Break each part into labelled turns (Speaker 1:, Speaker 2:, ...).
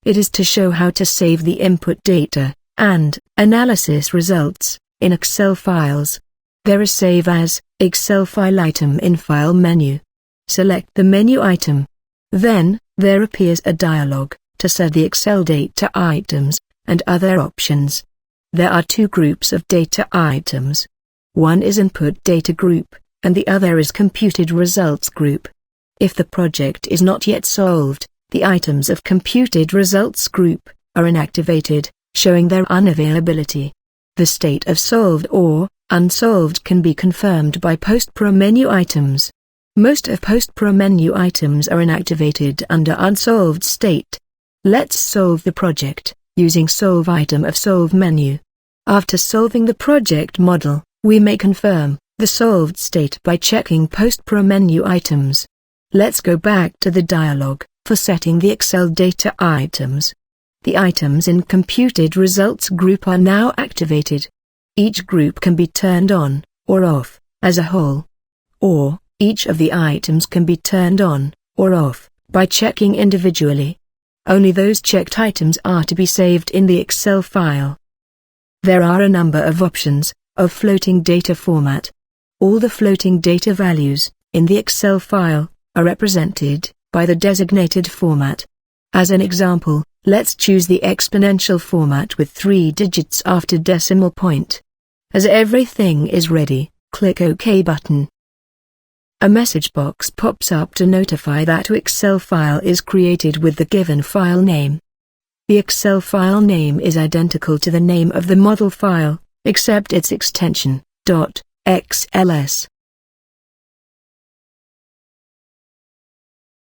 Speaker 1: It is to show how to save the input data and analysis results in Excel files. There is Save As Excel file item in File menu. Select the menu item. Then, there appears a dialog to set the Excel data items and other options. There are two groups of data items. One is Input Data Group, and the other is Computed Results Group. If the project is not yet solved, the items of Computed Results Group are inactivated, showing their unavailability. The state of solved or unsolved can be confirmed by Post-Pro menu items. Most of Post-Pro menu items are inactivated under unsolved state. Let's solve the project using Solve item of Solve menu. After solving the project model, we may confirm the solved state by checking Post-Pro menu items. Let's go back to the dialog for setting the Excel data items. The items in Computed Results Group are now activated. Each group can be turned on or off as a whole, or each of the items can be turned on or off by checking individually. Only those checked items are to be saved in the Excel file. There are a number of options of floating data format. All the floating data values in the Excel file are represented by the designated format. As an example, let's choose the exponential format with 3 digits after decimal point. As everything is ready, click OK button. A message box pops up to notify that the Excel file is created with the given file name. The Excel file name is identical to the name of the model file, except its extension, .xls.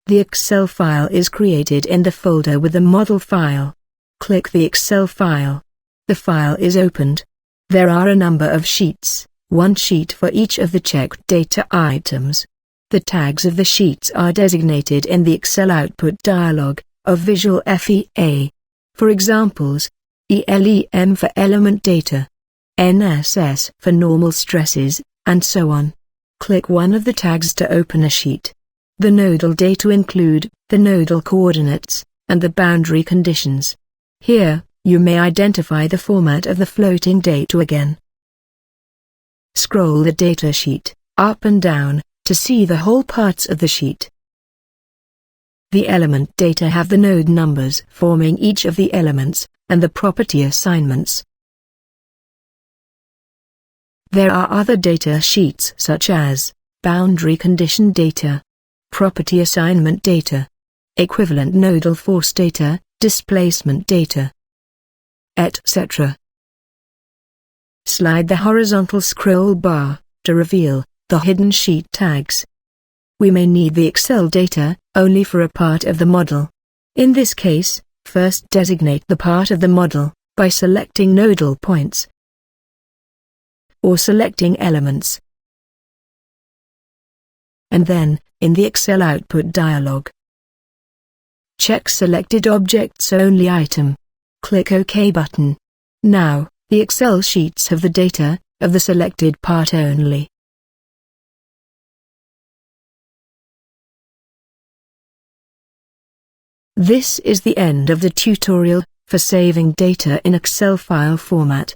Speaker 1: The Excel file is created in the folder with the model file. Click the Excel file. The file is opened. There are a number of sheets, one sheet for each of the checked data items. The tags of the sheets are designated in the Excel output dialog of Visual FEA. For examples, ELEM for element data, NSS for normal stresses, and so on. Click one of the tags to open a sheet. The nodal data include the nodal coordinates and the boundary conditions. Here, you may identify the format of the floating data again. Scroll the data sheet up and down to see the whole parts of the sheet. The element data have the node numbers forming each of the elements, and the property assignments. There are other data sheets such as boundary condition data, property assignment data, equivalent nodal force data, displacement data, etc. Slide the horizontal scroll bar to reveal the hidden sheet tags. We may need the Excel data only for a part of the model. In this case, first designate the part of the model by selecting nodal points or selecting elements. And then, in the Excel output dialog, check Selected Objects Only item. Click OK button. Now, the Excel sheets have the data of the selected part only. This is the end of the tutorial for saving data in Excel file format.